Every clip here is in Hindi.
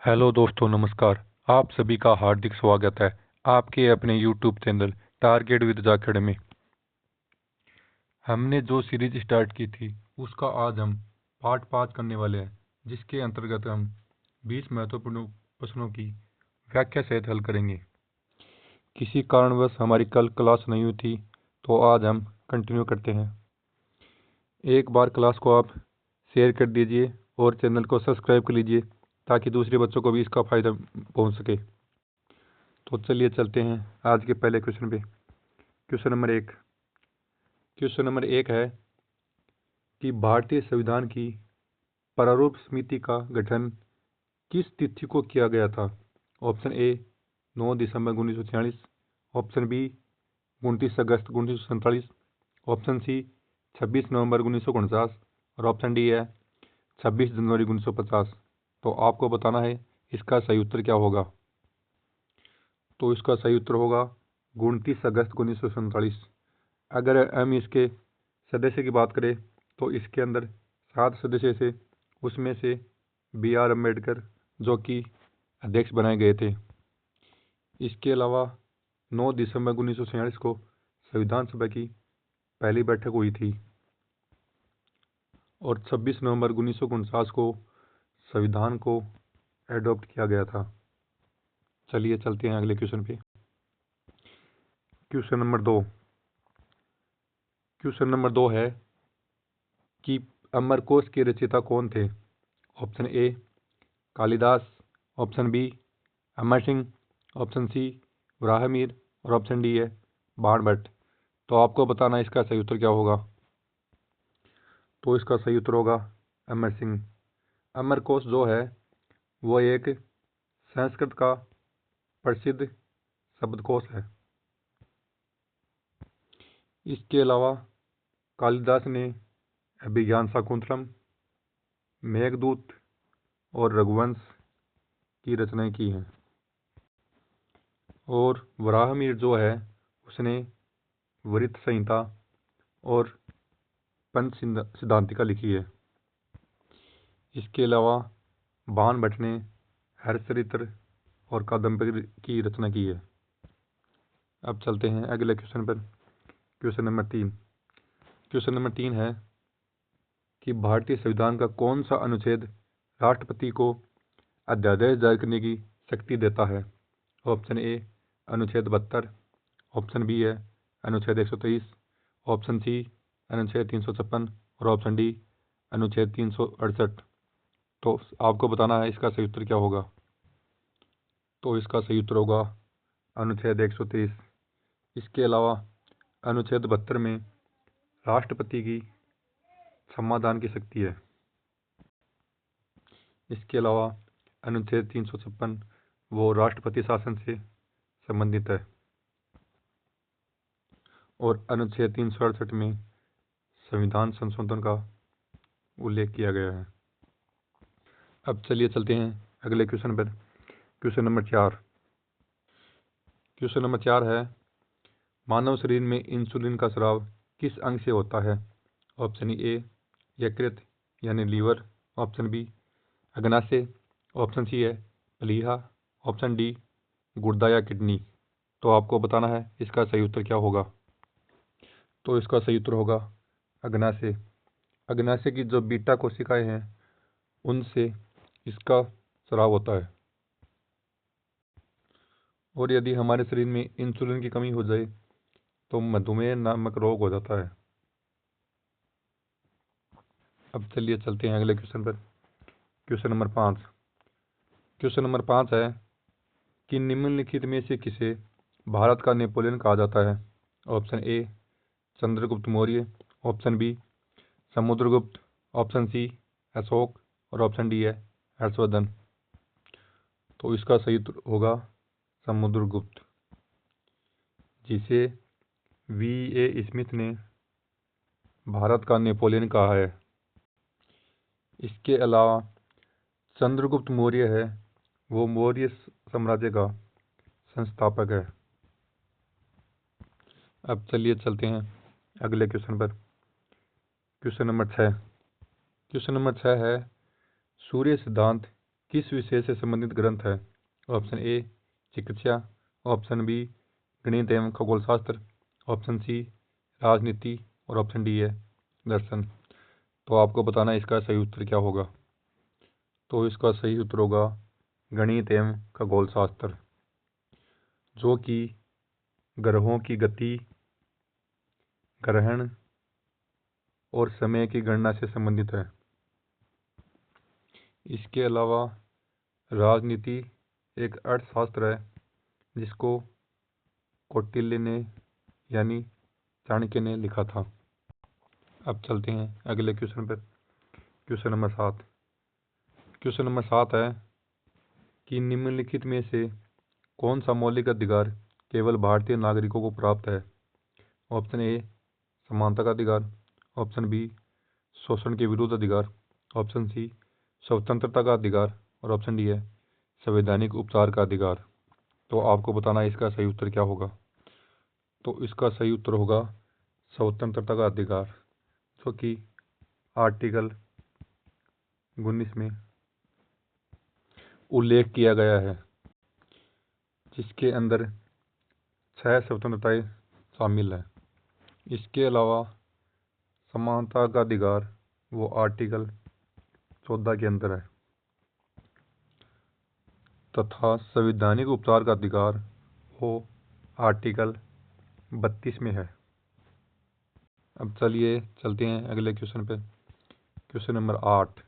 हेलो दोस्तों, नमस्कार। आप सभी का हार्दिक स्वागत है आपके अपने YouTube channel target with Jakhar में। हमने जो सीरीज स्टार्ट की थी उसका आज हम पार्ट 5 करने वाले हैं, जिसके अंतर्गत हम 20 महत्वपूर्ण प्रश्नों की व्याख्या सहित हल करेंगे। किसी कारणवश हमारी कल क्लास नहीं हुई थी, तो आज हम कंटिन्यू करते हैं। एक बार क्लास को आप शेयर कर दीजिए और चैनल को सब्सक्राइब कर लीजिए ताकि दूसरे बच्चों को भी इसका फ़ायदा पहुंच सके। तो चलिए चलते हैं आज के पहले क्वेश्चन पे। क्वेश्चन नंबर 1 है कि भारतीय संविधान की प्रारूप समिति का गठन किस तिथि को किया गया था। ऑप्शन ए 9 दिसंबर 1946, ऑप्शन बी 29 अगस्त 1947, ऑप्शन सी 26 नवंबर 1949 और ऑप्शन डी है 26 जनवरी 1950। तो आपको बताना है इसका सही उत्तर क्या होगा। तो इसका सही उत्तर होगा 29 अगस्त 1947। अगर हम इसके सदस्य की बात करें तो इसके अंदर 7 सदस्य थे, उसमें से B.R. अम्बेडकर जो कि अध्यक्ष बनाए गए थे। इसके अलावा 9 दिसंबर 1947 को संविधान सभा की पहली बैठक हुई थी और 26 नवंबर 1949 को संविधान को एडॉप्ट किया गया था। चलिए चलते हैं अगले क्वेश्चन पे। क्वेश्चन नंबर 2 है कि अमरकोश के रचयिता कौन थे। Option A Kalidas, option B Amar Singh, option C Varahamihira और ऑप्शन डी है बाणभट्ट। तो आपको बताना इसका सही उत्तर क्या होगा। तो इसका सही उत्तर होगा अमर सिंह। अमरकोश जो है वो एक संस्कृत का प्रसिद्ध शब्दकोश है। इसके अलावा कालिदास ने अभिज्ञान शाकुंतलम, मेघदूत और रघुवंश की रचनाएं की हैं। और वराहमिहिर जो है उसने वृत्त संहिता और पंच सिद्धांतिका लिखी है। इसके अलावा बाणभट्ट ने हरचरित्र और कादंबरी की रचना की है। अब चलते हैं अगले क्वेश्चन पर। क्वेश्चन नंबर 3 है कि भारतीय संविधान का कौन सा अनुच्छेद राष्ट्रपति को अध्यादेश जारी करने की शक्ति देता है। ऑप्शन ए अनुच्छेद 72, ऑप्शन बी है अनुच्छेद 123, ऑप्शन सी अनुच्छेद 356 और ऑप्शन डी अनुच्छेद 368। तो आपको बताना है इसका सही उत्तर क्या होगा। तो इसका सही उत्तर होगा अनुच्छेद 123। इसके अलावा अनुच्छेद 72 में राष्ट्रपति की समाधान की शक्ति है। इसके अलावा अनुच्छेद 356 वो राष्ट्रपति शासन से संबंधित है और अनुच्छेद 368 में संविधान संशोधन का उल्लेख किया गया है। अब चलिए चलते हैं अगले क्वेश्चन पर। क्वेश्चन नंबर 4 है मानव शरीर में इंसुलिन का स्राव किस अंग से होता है। ऑप्शन ए यकृत यानी लीवर, ऑप्शन बी अग्नाशय, ऑप्शन सी है प्लीहा, ऑप्शन डी गुर्दा या किडनी। तो आपको बताना है इसका सही उत्तर क्या होगा। तो इसका सही उत्तर होगा अग्नाशय। अग्नाशय की जो बीटा कोशिकाएं हैं उनसे इसका स्राव होता है। और यदि हमारे शरीर में इंसुलिन की कमी हो जाए तो मधुमेह नामक रोग हो जाता है। अब चलिए चलते हैं अगले क्वेश्चन पर। क्वेश्चन नंबर 5 है कि निम्नलिखित में से किसे भारत का नेपोलियन कहा जाता है। Option A Chandragupta Maurya, option B Samudragupta, option C Ashoka और ऑप्शन डी है हर्षवर्धन। तो इसका सही उत्तर होगा समुद्रगुप्त, जिसे V.A. स्मिथ ने भारत का नेपोलियन कहा है। इसके अलावा चंद्रगुप्त मौर्य है वो मौर्य साम्राज्य का संस्थापक है। अब चलिए चलते हैं अगले क्वेश्चन पर। क्वेश्चन नंबर 6 है सूर्य सिद्धांत किस विषय से संबंधित ग्रंथ है? ऑप्शन ए चिकित्सा, ऑप्शन बी गणित एवं खगोलशास्त्र, ऑप्शन सी राजनीति और ऑप्शन डी है दर्शन। तो आपको बताना है इसका सही उत्तर क्या होगा। तो इसका सही उत्तर होगा गणित एवं खगोलशास्त्र, जो कि ग्रहों की गति, ग्रहण और समय की गणना से संबंधित है। इसके अलावा राजनीति एक अर्थशास्त्र है जिसको कौटिल्य ने यानी चाणक्य ने लिखा था। अब चलते हैं अगले क्वेश्चन पर। Question number 7। क्वेश्चन नंबर 7 है कि निम्नलिखित में से कौन सा मौलिक अधिकार केवल भारतीय नागरिकों को प्राप्त है? ऑप्शन ए समानता का अधिकार, ऑप्शन बी शोषण के विरुद्ध अधिकार, ऑप्शन सी स्वतंत्रता का अधिकार और ऑप्शन डी है संवैधानिक उपचार का अधिकार। तो आपको बताना है इसका सही उत्तर क्या होगा। तो इसका सही उत्तर होगा स्वतंत्रता का अधिकार, जो कि आर्टिकल 19 में उल्लेख किया गया है, जिसके अंदर 6 स्वतंत्रताएं शामिल है। इसके अलावा समानता का अधिकार वो आर्टिकल 14 के अंदर है तथा संवैधानिक उपचार का अधिकार वो आर्टिकल 32 में है। अब चलिए चलते हैं अगले क्वेश्चन पे। Question number 8।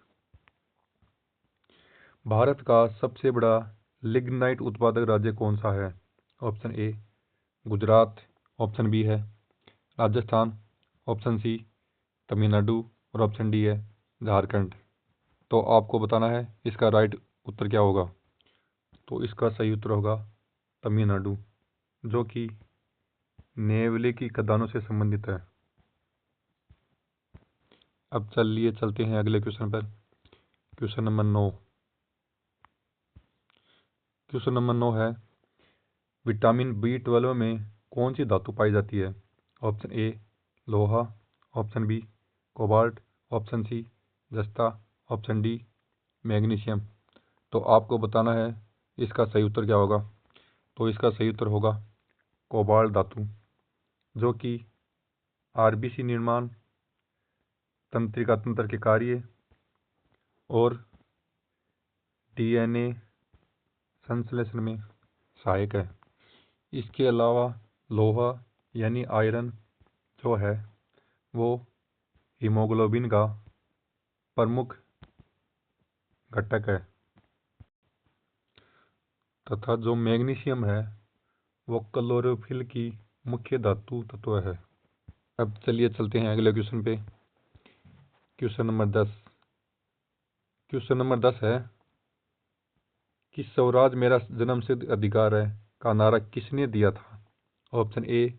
भारत का सबसे बड़ा लिग्नाइट उत्पादक राज्य कौन सा है? Option A Gujarat, option B है राजस्थान, ऑप्शन सी तमिलनाडु और ऑप्शन डी है झारखंड। तो आपको बताना है इसका राइट उत्तर क्या होगा। तो इसका सही उत्तर होगा तमिलनाडु, जो कि नेवले की खदानों से संबंधित है। अब चलिए चलते हैं अगले क्वेश्चन पर। Question number 9। क्वेश्चन नंबर 9 है विटामिन B12 में कौन सी धातु पाई जाती है? ऑप्शन ए लोहा, option B cobalt, option C जस्ता, ऑप्शन डी मैग्नीशियम। तो आपको बताना है इसका सही उत्तर क्या होगा। तो इसका सही उत्तर होगा कोबाल्ट धातु, जो कि आरबीसी निर्माण, तंत्रिका तंत्र के कार्य और डीएनए संश्लेषण में सहायक है। इसके अलावा लोहा यानी आयरन जो है वो हीमोग्लोबिन का प्रमुख घटक है तथा जो मैग्नीशियम है वो क्लोरोफिल की मुख्य धातु तत्व है। अब चलिए चलते हैं अगले क्वेश्चन पे। Question number 10। क्वेश्चन नंबर 10 है कि स्वराज मेरा जन्मसिद्ध अधिकार है का नारा किसने दिया था? Option A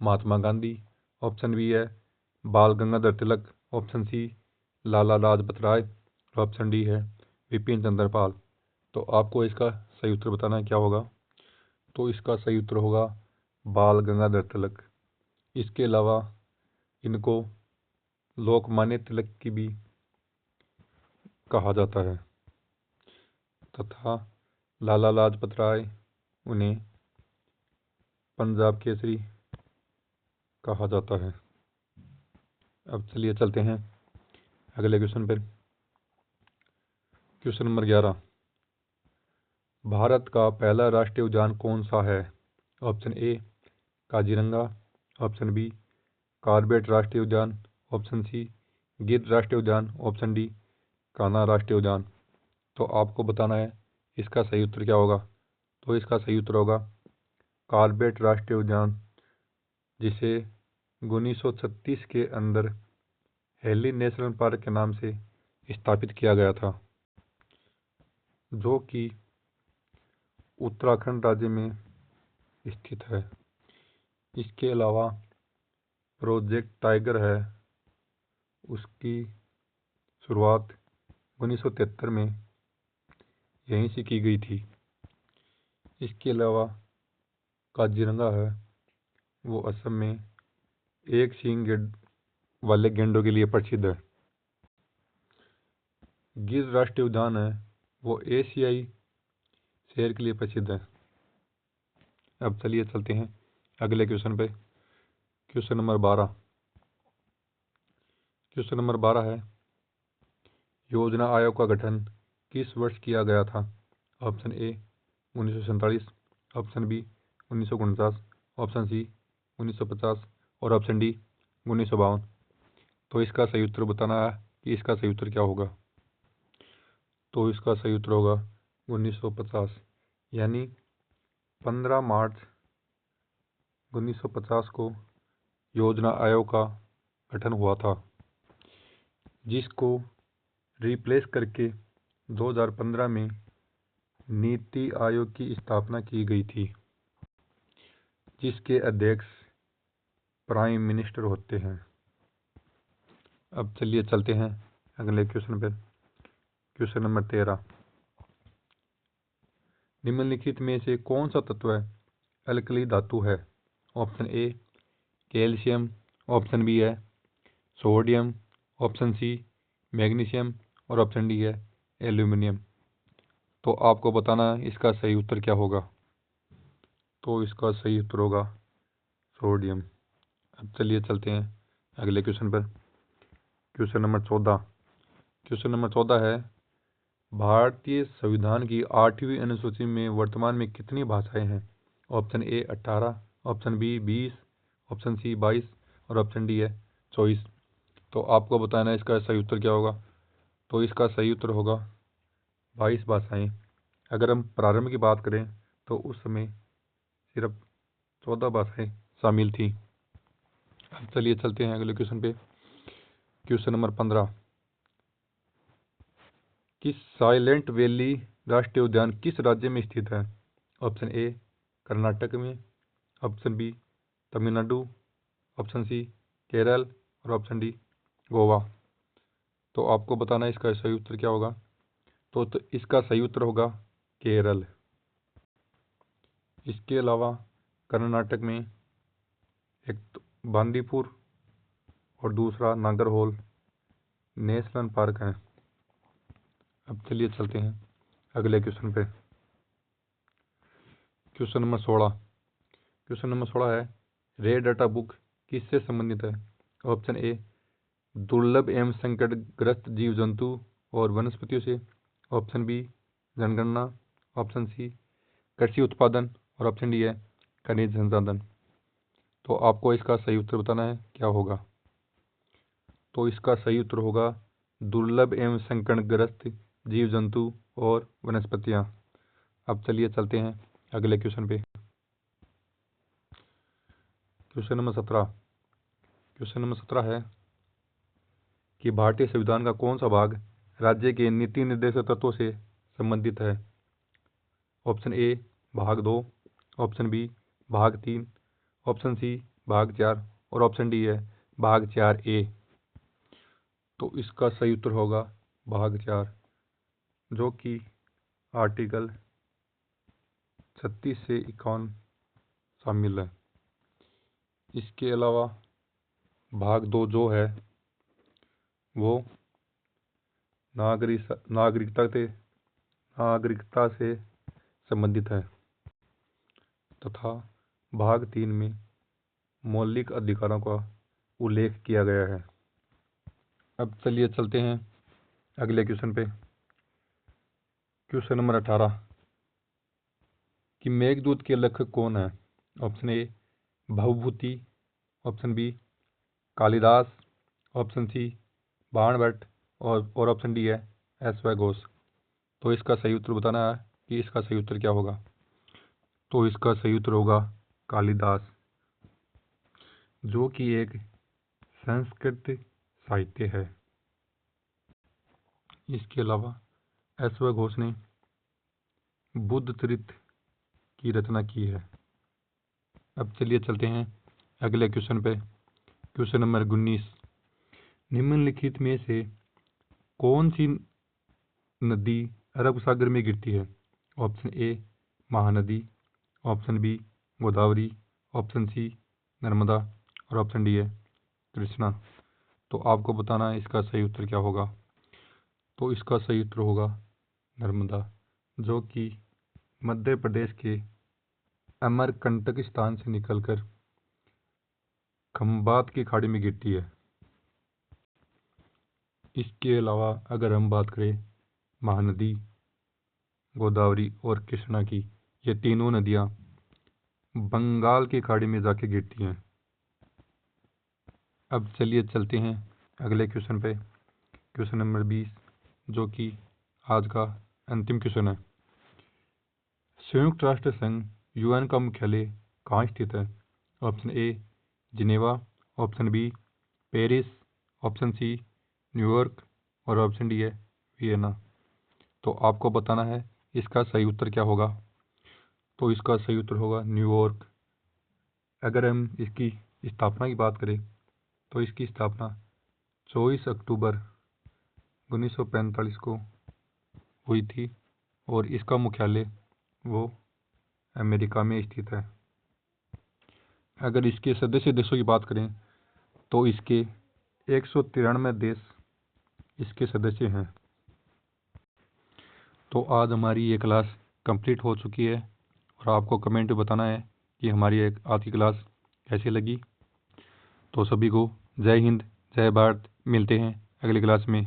Mahatma Gandhi, option B है बाल गंगाधर तिलक, ऑप्शन सी लाला लाजपत राय और ऑप्शन डी है विपिन चंद्र पाल। तो आपको इसका सही उत्तर बताना है क्या होगा। तो इसका सही उत्तर होगा बाल गंगाधर तिलक। इसके अलावा इनको लोकमान्य तिलक की भी कहा जाता है तथा लाला लाजपत राय उन्हें पंजाब केसरी कहा जाता है। अब चलिए चलते हैं अगले क्वेश्चन पर। Question number 11। भारत का पहला राष्ट्रीय उद्यान कौन सा है? Option A Kaziranga, option B Corbett राष्ट्रीय उद्यान, ऑप्शन सी गिर राष्ट्रीय उद्यान, ऑप्शन डी कान्हा राष्ट्रीय उद्यान। तो आपको बताना है इसका सही उत्तर क्या होगा। तो इसका सही उत्तर होगा कॉर्बेट राष्ट्रीय उद्यान, जिसे 1936 के अंदर हेली नेशनल पार्क के नाम से स्थापित किया गया था, जो कि उत्तराखंड राज्य में स्थित है। इसके अलावा प्रोजेक्ट टाइगर है, उसकी शुरुआत 1973 में यहीं से की गई थी। इसके अलावा काजीरंगा है वो असम में एक सींग वाले गैंडों के लिए प्रसिद्ध है। गिर राष्ट्रीय उद्यान है वो एशियाई शेर के लिए प्रसिद्ध है। अब चलिए चलते हैं अगले क्वेश्चन पे। Question number 12। क्वेश्चन नंबर 12 है, योजना आयोग का गठन किस वर्ष किया गया था? Option A 1947, option B 1949, option C 1950 और ऑप्शन डी 1952। तो इसका सही उत्तर बताना है कि इसका सही उत्तर क्या होगा। तो इसका सही उत्तर होगा 1950, यानी 15 मार्च 1950 को योजना आयोग का गठन हुआ था, जिसको रिप्लेस करके 2015 में नीति आयोग की स्थापना की गई थी, जिसके अध्यक्ष प्राइम मिनिस्टर होते हैं। अब चलिए चलते हैं अगले क्वेश्चन पर। क्वेश्चन नंबर 13, निम्नलिखित में से कौन सा तत्व अल्कली धातु है? Option A calcium, option B है सोडियम, ऑप्शन सी मैग्नीशियम और ऑप्शन डी है एल्यूमिनियम। तो आपको बताना है इसका सही उत्तर क्या होगा। तो इसका सही उत्तर होगा सोडियम। अब चलिए चलते हैं अगले क्वेश्चन पर। Question number 14। क्वेश्चन नंबर 14 है, भारतीय संविधान की 8वीं अनुसूची में वर्तमान में कितनी भाषाएं हैं? Option A 18, option B 20, option C 22 और ऑप्शन डी है 24। तो आपको बताना है इसका सही उत्तर क्या होगा। तो इसका सही उत्तर होगा 22 भाषाएं। अगर हम प्रारंभ की बात करें तो उस समय सिर्फ 14 भाषाएं शामिल थी। अब चलिए चलते हैं अगले क्वेश्चन पे। क्वेश्चन नंबर 15, कि साइलेंट वैली राष्ट्रीय उद्यान किस राज्य में स्थित है? ऑप्शन ए कर्नाटक में, option B Tamil Nadu, option C Kerala और ऑप्शन डी गोवा। तो आपको बताना है इसका सही उत्तर क्या होगा। तो इसका सही उत्तर होगा केरल। इसके अलावा कर्नाटक में एक तो बांदीपुर और दूसरा नागरहोल नेशनल पार्क है। अब चलिए चलते हैं अगले क्वेश्चन पे। Question number 16। क्वेश्चन नंबर 16 है, रेड डाटा बुक किससे संबंधित है? ऑप्शन ए दुर्लभ एवं संकटग्रस्त जीव जंतु और वनस्पतियों से, ऑप्शन बी जनगणना, ऑप्शन सी कृषि उत्पादन और ऑप्शन डी है खनिज संसाधन। तो आपको इसका सही उत्तर बताना है क्या होगा। तो इसका सही उत्तर होगा दुर्लभ एवं संकटग्रस्त जीव जंतु और वनस्पतियाँ। अब चलिए चलते हैं अगले क्वेश्चन पे। Question number 17। क्वेश्चन नंबर 17 है कि भारतीय संविधान का कौन सा भाग राज्य के नीति निर्देशक तत्वों से संबंधित है? ऑप्शन ए भाग 2, ऑप्शन बी भाग 3, ऑप्शन सी भाग 4 और ऑप्शन डी है भाग 4A। तो इसका सही उत्तर होगा भाग 4, जो कि आर्टिकल 36 से 51 शामिल है। इसके अलावा भाग 2 जो है वो नागरिकता से संबंधित है तथा भाग 3 में मौलिक अधिकारों का उल्लेख किया गया है। अब चलिए चलते हैं अगले क्वेश्चन पे। क्वेश्चन नंबर 18 कि मेघदूत के लेखक कौन है? Option A Bhavabhuti, option B Kalidas, option C Banabhatta और ऑप्शन डी है एस.वाई. घोष। तो इसका सही उत्तर बताना है कि इसका सही उत्तर क्या होगा। तो इसका सही उत्तर होगा कालिदास, जो कि एक संस्कृत साहित्य है। इसके अलावा एस.वाई. घोष ने बुद्ध चरित्र की रचना की है। अब चलिए चलते हैं अगले क्वेश्चन पे। क्वेश्चन नंबर 19, निम्नलिखित में से कौन सी नदी अरब सागर में गिरती है? Option A Mahanadi, option B Godavari, option C Narmada और ऑप्शन डी है कृष्णा। तो आपको बताना है इसका सही उत्तर क्या होगा। तो इसका सही उत्तर होगा नर्मदा, जो कि मध्य प्रदेश के अमरकंटक स्थान से निकलकर खंबात की खाड़ी में गिरती है। इसके अलावा अगर हम बात करें महानदी, गोदावरी और कृष्णा की, ये तीनों नदियाँ बंगाल की खाड़ी में जाके गिरती हैं। अब चलिए चलते हैं अगले क्वेश्चन पे, क्वेश्चन नंबर 20, जो कि आज का अंतिम क्वेश्चन है। संयुक्त राष्ट्र संघ यूएन का मुख्यालय कहाँ स्थित है? Option A Geneva, option B Paris, option C New York और ऑप्शन डी है वियना। तो आपको बताना है इसका सही उत्तर क्या होगा। तो इसका सही उत्तर होगा न्यूयॉर्क। अगर हम इसकी स्थापना की बात करें तो इसकी स्थापना 24 अक्टूबर 1945 को हुई थी और इसका मुख्यालय वो अमेरिका में स्थित है। अगर इसके सदस्य देशों की बात करें तो इसके 193 देश इसके सदस्य हैं। तो आज हमारी ये क्लास कंप्लीट हो चुकी है और आपको कमेंट में बताना है कि हमारी एक आज की क्लास कैसी लगी। तो सभी को जय हिंद, जय भारत। मिलते हैं अगली क्लास में।